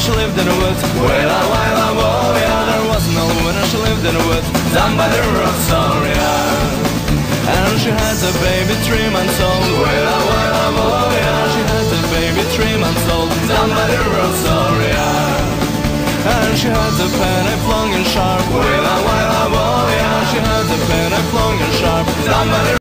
she lived in the woods. Waila, waila, oh yeah. There was an old woman and she lived in the woods, down by the river of Soria. And she had a baby 3 months old. Waila, waila, oh yeah. She had a baby 3 months old, down by the river of Soria. And she had a penny long and sharp. Waila, waila, oh yeah. She had a penny long and sharp, down by the